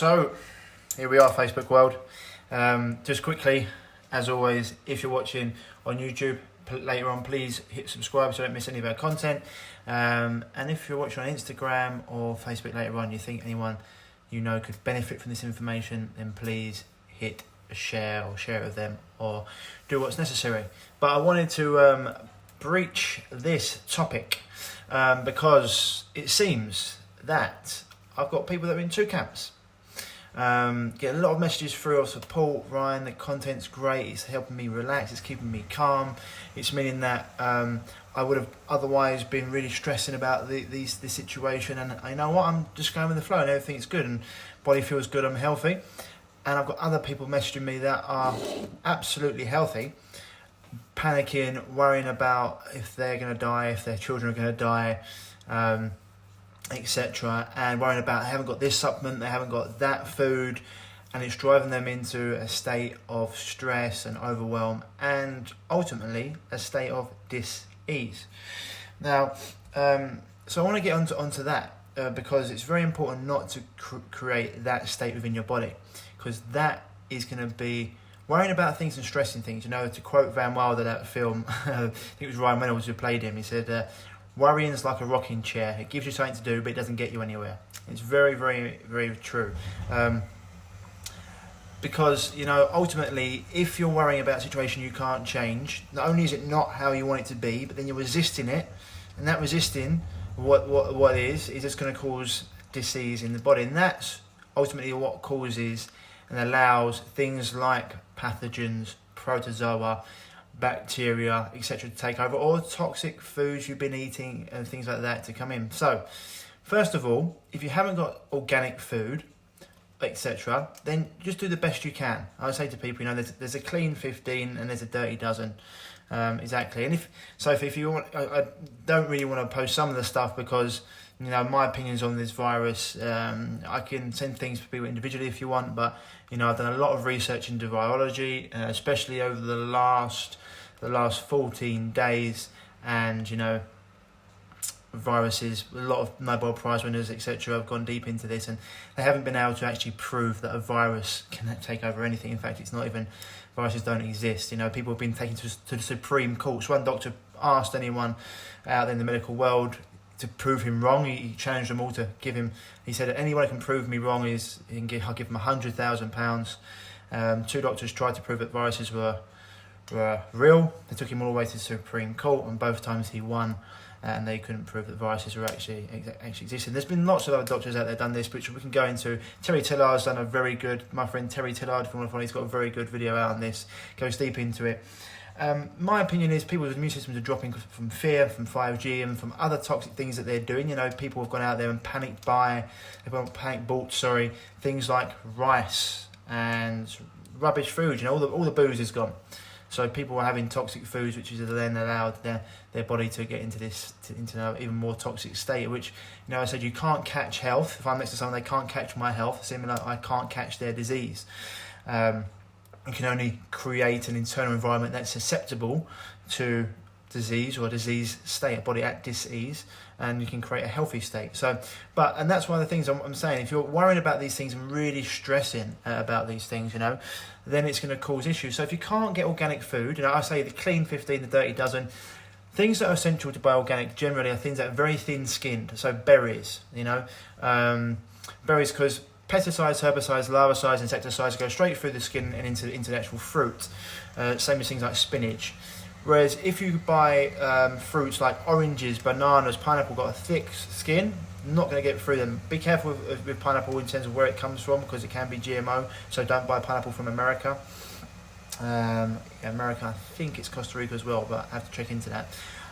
So, here we are, Facebook world. Just quickly, as always, if you're watching on YouTube later on, please hit subscribe so you don't miss any of our content. And if you're watching on Instagram or Facebook later on, you think anyone you know could benefit from this information, then please hit share or share it with them or do what's necessary. But I wanted to breach this topic because it seems that I've got people that are in two camps. Get a lot of messages through of support. Ryan, the content's great, it's helping me relax, it's keeping me calm, it's meaning that I would have otherwise been really stressing about this situation, and you know what, I'm just going with the flow and everything's good and body feels good, I'm healthy. And I've got other people messaging me that are absolutely healthy, panicking, worrying about if they're going to die, if their children are going to die, etc., and worrying about they haven't got this supplement, they haven't got that food, and it's driving them into a state of stress and overwhelm, and ultimately a state of dis-ease. Now, so I want to get onto that because it's very important not to create that state within your body, because that is going to be worrying about things and stressing things. You know, to quote Van Wilder, that film, I think it was Ryan Reynolds who played him, he said, worrying is like a rocking chair. It gives you something to do, but it doesn't get you anywhere. It's very, very, very true. Because, you know, ultimately, if you're worrying about a situation you can't change, not only is it not how you want it to be, but then you're resisting it, and that resisting what is just going to cause disease in the body, and that's ultimately what causes and allows things like pathogens, protozoa, bacteria, etc. to take over, or toxic foods you've been eating and things like that to come in. So, first of all, if you haven't got organic food, etc., then just do the best you can. I would say to people, you know, there's a clean 15 and there's a dirty dozen. Exactly. And if you want, I don't really want to post some of the stuff because, you know, my opinions on this virus, I can send things to people individually if you want, but, you know, I've done a lot of research into virology, especially over the last 14 days, and, you know, viruses, a lot of Nobel Prize winners, etc., have gone deep into this, and they haven't been able to actually prove that a virus can take over anything. In fact, it's not even, viruses don't exist. You know, people have been taken to the Supreme Court. One doctor asked anyone out there in the medical world to prove him wrong. He challenged them all to give him, he said, anyone who can prove me wrong, I'll give him £100,000. Two doctors tried to prove that viruses were real. They took him all the way to the Supreme Court, and both times he won, and they couldn't prove that viruses were actually existing. There's been lots of other doctors out there done this, which we can go into. Terry Tillard's done a very good, my friend Terry Tillard, if you want to follow, he's got a very good video out on this, goes deep into it. My opinion is people's immune systems are dropping from fear, from 5G, and from other toxic things that they're doing. You know, people have gone out there and panic bought things like rice and rubbish food. You know, all the booze is gone. So people are having toxic foods, which is then allowed their body to get into an even more toxic state, which, you know, I said you can't catch health. If I'm next to someone, they can't catch my health. Similar, I can't catch their disease. You can only create an internal environment that's susceptible to disease or a disease state, a body at dis-ease, and you can create a healthy state. So, and that's one of the things I'm saying. If you're worrying about these things and really stressing about these things, you know, then it's going to cause issues. So if you can't get organic food, you know, I say the clean 15, the dirty dozen. Things that are essential to buy organic generally are things that are very thin-skinned. So berries, you know, berries, because pesticides, herbicides, larvicides, insecticides go straight through the skin and into the actual fruit. Same as things like spinach. Whereas if you buy fruits like oranges, bananas, pineapple, got a thick skin, not going to get through them. Be careful with pineapple in terms of where it comes from, because it can be GMO, so don't buy pineapple from America. America, I think it's Costa Rica as well, but I have to check into that.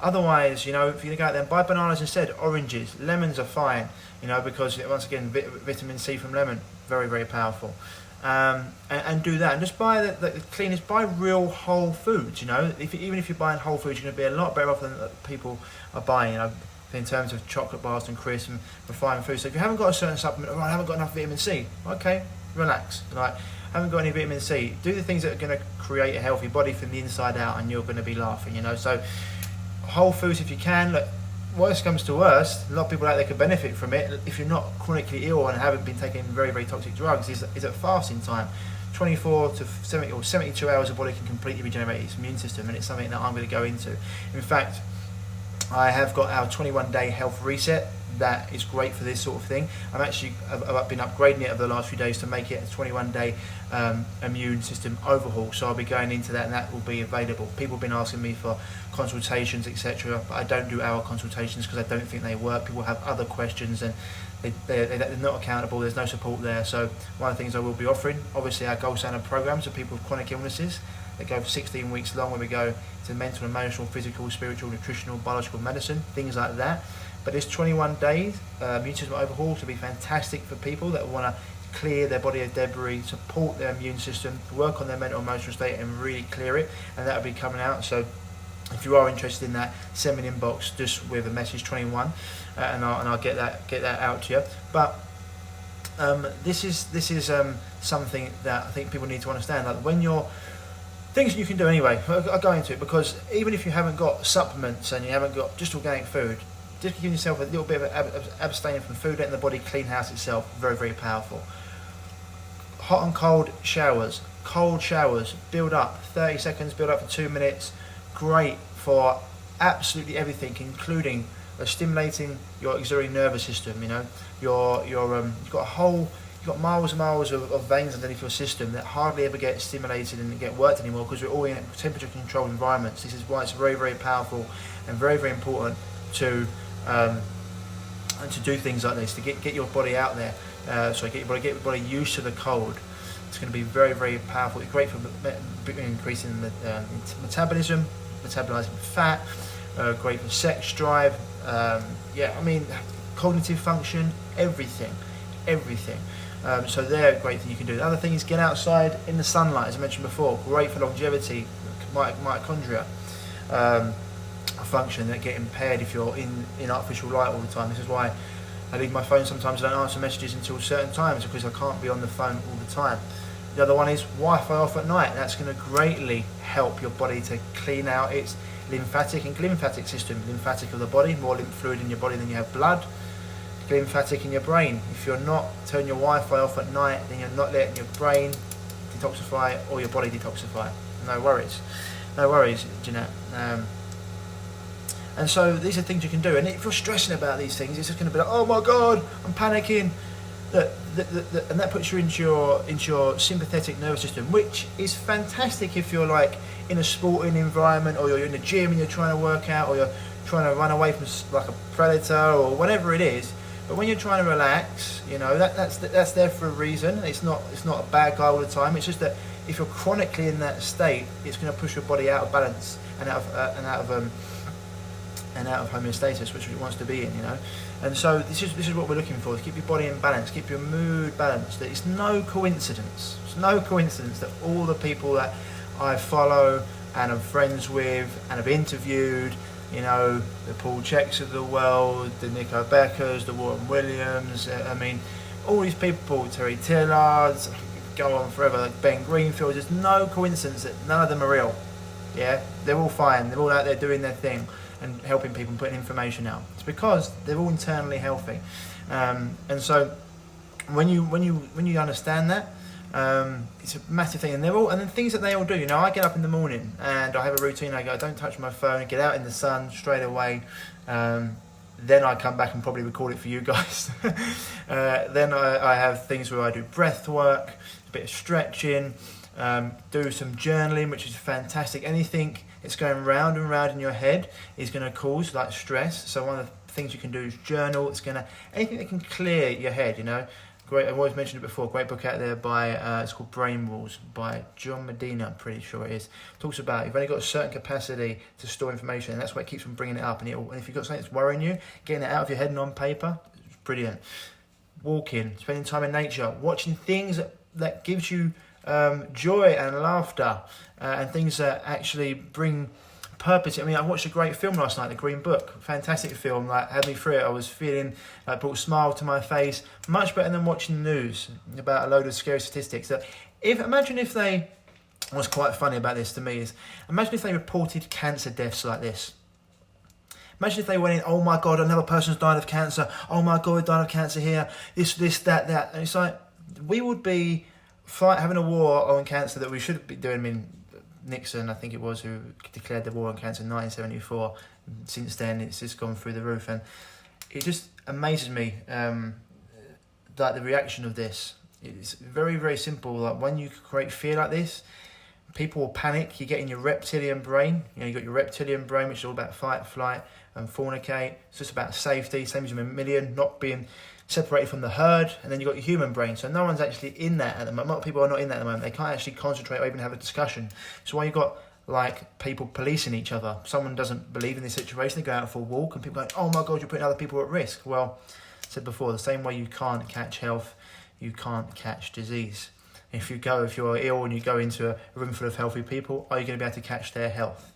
Otherwise, you know, if you're going to go out there and buy bananas instead, oranges, lemons are fine, you know, because once again, vitamin C from lemon, very, very powerful. And do that, and just buy the cleanest, buy real whole foods, you know. Even if you're buying whole foods, you're going to be a lot better off than people are buying, you know, in terms of chocolate bars and crisps and refined food. So if you haven't got a certain supplement, I haven't got enough vitamin C, okay, relax. Like, haven't got any vitamin C, do the things that are going to create a healthy body from the inside out, and you're going to be laughing, you know. So whole foods if you can. Look, worst comes to worst, a lot of people out there could benefit from it if you're not chronically ill and haven't been taking very, very toxic drugs, is at fasting time. 24 to 70 or 72 hours, the body can completely regenerate its immune system, and it's something that I'm going to go into. In fact, I have got our 21-day health reset. That is great for this sort of thing. I've been upgrading it over the last few days to make it a 21-day immune system overhaul. So I'll be going into that, and that will be available. People have been asking me for consultations, etc. But I don't do our consultations because I don't think they work. People have other questions, and they're not accountable. There's no support there. So one of the things I will be offering, obviously, our Gold Standard programs for people with chronic illnesses. They go for 16 weeks long, where we go to mental, emotional, physical, spiritual, nutritional, biological medicine, things like that. But this 21 days immune system overhaul to be fantastic for people that want to clear their body of debris, support their immune system, work on their mental, emotional state, and really clear it. And that will be coming out. So if you are interested in that, send me an inbox just with a message 21, and I'll get that out to you. But this is something that I think people need to understand. Like when you're things you can do anyway. I'll go into it, because even if you haven't got supplements and you haven't got just organic food, just giving yourself a little bit of abstaining from food, letting the body clean house itself, very, very powerful. Hot and cold showers, build up 30 seconds, build up for 2 minutes, great for absolutely everything, including stimulating your auxiliary nervous system. You know, you've got miles and miles of veins underneath your system that hardly ever get stimulated and get worked anymore, because we're all in temperature controlled environments. This is why it's very, very powerful and very, very important to do things like this, to get your body out there. Get your body used to the cold. It's going to be very, very powerful. It's great for increasing metabolism, metabolizing fat. Great for sex drive. Cognitive function, everything. So they're a great thing you can do. The other thing is get outside in the sunlight, as I mentioned before. Great for longevity, mitochondria function that get impaired if you're in artificial light all the time. This is why I leave my phone sometimes. I don't answer messages until certain times, because I can't be on the phone all the time. The other one is Wi-Fi off at night. That's going to greatly help your body to clean out its lymphatic and glymphatic system. Lymphatic of the body, more lymph fluid in your body than you have blood. Glymphatic in your brain. If you're not turning your Wi-Fi off at night, then you're not letting your brain detoxify or your body detoxify. No worries, Jeanette. And so these are things you can do. And if you're stressing about these things, it's just going to be like, oh my God, I'm panicking. And that puts you into your sympathetic nervous system, which is fantastic if you're like in a sporting environment, or you're in the gym and you're trying to work out, or you're trying to run away from like a predator or whatever it is. But when you're trying to relax, you know, that's there for a reason. It's not a bad guy all the time. It's just that if you're chronically in that state, it's going to push your body out of balance and out of homeostasis, which it wants to be in, you know. And so this is what we're looking for: to keep your body in balance, keep your mood balanced. It's no coincidence. It's no coincidence that all the people that I follow and I'm friends with and have interviewed, you know, the Paul Checks of the world, the Nico Beckers, the Warren Williams, all these people, Terry Tillards, go on forever, like Ben Greenfield. There's no coincidence that none of them are real. Yeah, they're all fine. They're all out there doing their thing and helping people and putting information out. It's because they're all internally healthy. And so when you understand that, it's a massive thing. And the things that they all do. You know, I get up in the morning and I have a routine. I go, don't touch my phone. Get out in the sun straight away. Then I come back and probably record it for you guys. Then I have things where I do breath work, a bit of stretching, do some journaling, which is fantastic. Anything that's going round and round in your head is going to cause like stress. So one of the things you can do is journal. Anything that can clear your head, you know. Great, I've always mentioned it before. Great book out there by it's called Brain Rules by John Medina. I'm pretty sure it is. Talks about you've only got a certain capacity to store information, and that's why it keeps on bringing it up. And if you've got something that's worrying you, getting it out of your head and on paper, it's brilliant. Walking, spending time in nature, watching things that gives you joy and laughter, and things that actually bring purpose. I mean, I watched a great film last night, The Green Book. Fantastic film, like had me through it. I was feeling like brought a smile to my face. Much better than watching the news about a load of scary statistics. Imagine if they, what's quite funny about this to me is, imagine if they reported cancer deaths like this. Imagine if they went in, oh my God, another person's died of cancer. Oh my God, died of cancer here. This, that. And it's like, we would be having a war on cancer that we should be doing. I mean, Nixon, I think it was, who declared the war on cancer in 1974. Since then, it's just gone through the roof. And it just amazes me, like the reaction of this. It's very, very simple. Like when you create fear like this, people will panic. You get in your reptilian brain. You know, you got your reptilian brain, which is all about fight, flight, and fornicate. It's just about safety, same as a mammalian, not being separated from the herd. And then you got your human brain. So no one's actually in that at the moment. A lot of people are not in that at the moment. They can't actually concentrate or even have a discussion. So why you got like people policing each other? Someone doesn't believe in this situation, they go out for a walk, and people go, oh my God, you're putting other people at risk. Well, I said before, the same way you can't catch health, you can't catch disease. If you're ill and you go into a room full of healthy people, are you going to be able to catch their health,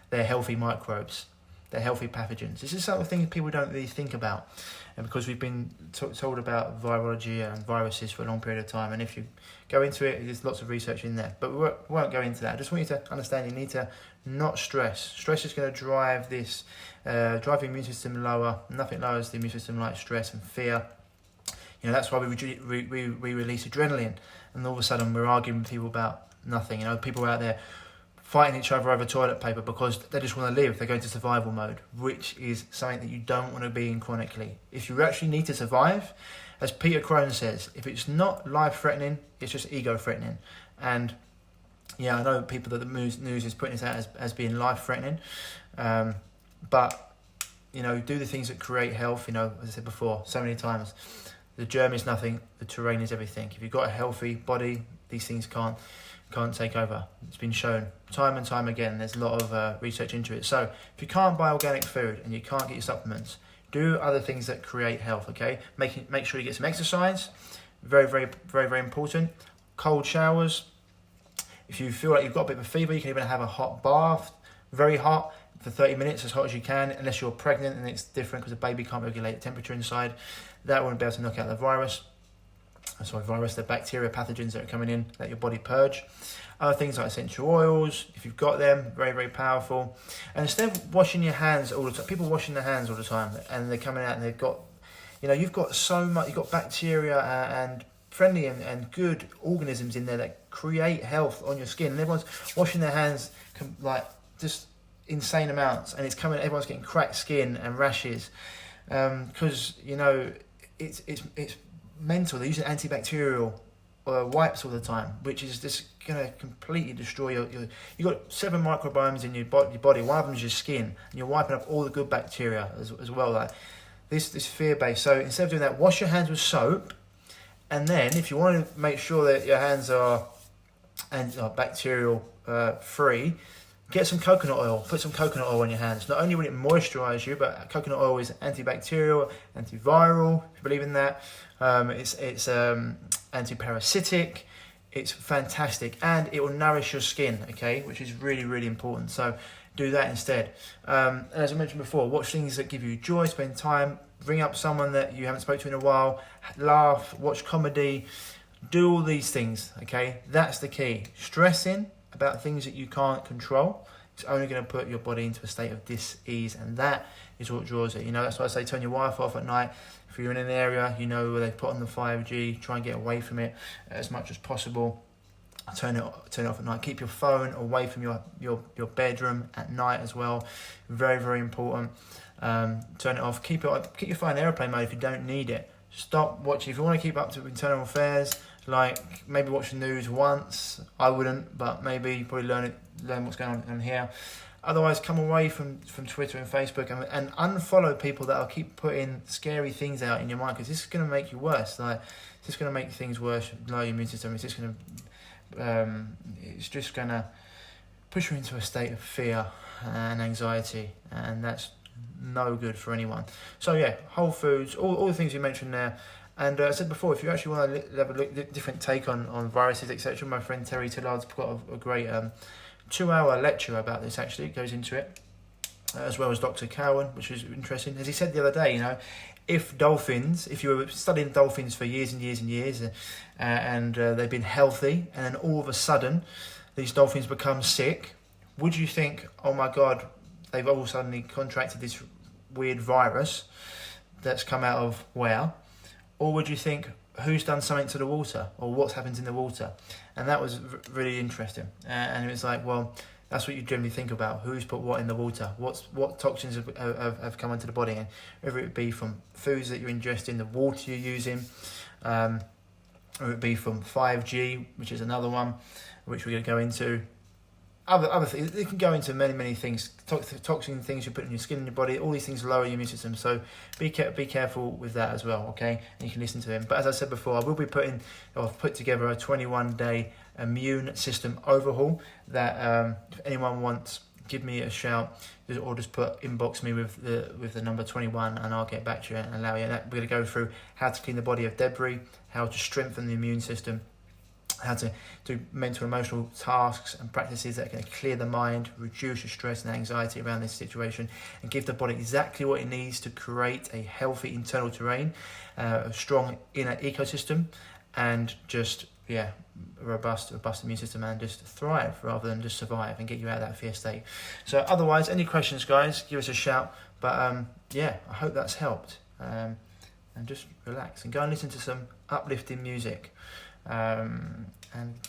their healthy microbes, their healthy pathogens? This is sort of thing people don't really think about, and because we've been told about virology and viruses for a long period of time, and if you go into it, there's lots of research in there, but we won't go into that. I just want you to understand you need to not stress. Stress is going to drive this, drive the immune system lower. Nothing lowers the immune system like stress and fear. You know, that's why we release adrenaline, and all of a sudden we're arguing with people about nothing. You know, people out there fighting each other over toilet paper because they just want to live. They go into survival mode, which is something that you don't want to be in chronically. If you actually need to survive, as Peter Crone says, if it's not life-threatening, it's just ego-threatening. And yeah, I know people that the news is putting this out as being life-threatening, but you know, do the things that create health. You know, as I said before so many times, the germ is nothing, the terrain is everything. If you've got a healthy body, these things can't take over. It's been shown time and time again. There's a lot of research into it. So if you can't buy organic food and you can't get your supplements, do other things that create health, okay? Make sure you get some exercise. Very, very, very, very important. Cold showers. If you feel like you've got a bit of a fever, you can even have a hot bath, very hot, for 30 minutes, as hot as you can, unless you're pregnant and it's different because a baby can't regulate the temperature inside. That won't be able to knock out the the bacteria, pathogens that are coming in, let your body purge. Other things like essential oils, if you've got them, very, very powerful. And instead of washing your hands all the time, people washing their hands all the time, and they're coming out and they've got, you know, you've got so much, you've got bacteria and friendly and good organisms in there that create health on your skin. And everyone's washing their hands like just insane amounts, and it's coming, everyone's getting cracked skin and rashes because, you know, it's mental. They're using antibacterial wipes all the time, which is just going to completely destroy you've got 7 microbiomes in your body. One of them is your skin, and you're wiping up all the good bacteria as well. Like this fear-based. So instead of doing that, wash your hands with soap, and then if you want to make sure that your hands are bacterial free, get some coconut oil. Put some coconut oil on your hands. Not only will it moisturize you, but coconut oil is antibacterial, antiviral, if you believe in that. It's antiparasitic. It's fantastic, and it will nourish your skin, okay, which is really, really important. So do that instead. And as I mentioned before, watch things that give you joy, spend time, bring up someone that you haven't spoken to in a while, laugh, watch comedy, do all these things, okay? That's the key. Stressing about things that you can't control, it's only going to put your body into a state of dis-ease, and that is what draws it. You know, that's why I say turn your Wi-Fi off at night. If you're in an area, you know, where they've put on the 5G, try and get away from it as much as possible. Turn it off at night. Keep your phone away from your bedroom at night as well. Very, very important. Turn it off. Keep your phone in airplane mode if you don't need it. Stop watching. If you want to keep up to internal affairs, like maybe watch the news once. I wouldn't, but maybe you probably learn what's going on here. Otherwise, come away from Twitter and Facebook and unfollow people that will keep putting scary things out in your mind, because this is going to make you worse. Like, it's just going to make things worse, lower your immune system. It's just going to push you into a state of fear and anxiety, and that's no good for anyone. So yeah, whole foods, all the things you mentioned there. And I said before, if you actually want to have a different take on viruses, etc., my friend Terry Tillard's got a great 2-hour lecture about this. Actually, it goes into it, as well as Dr. Cowan, which is interesting. As he said the other day, you know, if you were studying dolphins for years and years and years, and they've been healthy, and then all of a sudden these dolphins become sick, would you think, oh my God, they've all suddenly contracted this weird virus that's come out of where? Or would you think, who's done something to the water, or what's happened in the water? And that was really interesting. And it was like, well, that's what you generally think about. Who's put what in the water? What toxins have come into the body? And whether it be from foods that you're ingesting, the water you're using, or it be from 5G, which is another one, which we're going to go into. Other things, it can go into many things, toxin things you put in your skin and your body. All these things lower your immune system, so be careful with that as well, okay? And you can listen to him. But as I said before, I will be I've put together a 21-day immune system overhaul that if anyone wants, give me a shout, or just inbox me with the number 21, and I'll get back to you and allow you. And we're going to go through how to clean the body of debris, how to strengthen the immune system, how to do mental and emotional tasks and practices that are going to clear the mind, reduce your stress and anxiety around this situation, and give the body exactly what it needs to create a healthy internal terrain, a strong inner ecosystem, and just a robust immune system, and just thrive rather than just survive and get you out of that fear state. So otherwise, any questions, guys, give us a shout. But I hope that's helped. And just relax and go and listen to some uplifting music. And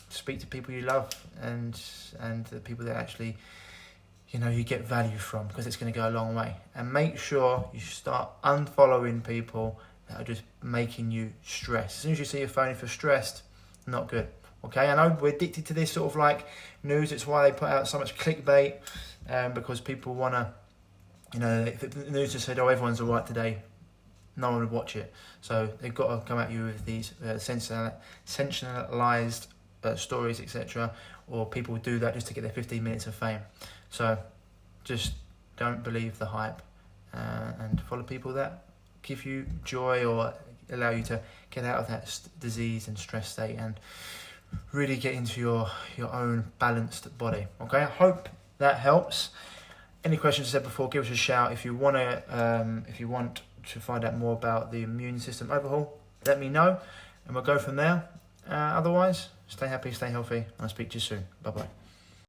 speak to people you love, and the people that actually you get value from, because it's going to go a long way. And make sure you start unfollowing people that are just making you stress. As soon as you see your phone, if you're stressed, not good. Okay, I know we're addicted to this sort of like news. It's why they put out so much clickbait, because people want to, if the news just said, oh, everyone's all right today, no one would watch it. So they've got to come at you with these sensationalized stories, etc. Or people do that just to get their 15 minutes of fame. So just don't believe the hype, and follow people that give you joy or allow you to get out of that disease and stress state and really get into your own balanced body. Okay, I hope that helps. Any questions, I said before, give us a shout. If you want to find out more about the immune system overhaul, let me know, and we'll go from there. Otherwise, stay happy, stay healthy, and I'll speak to you soon. Bye bye.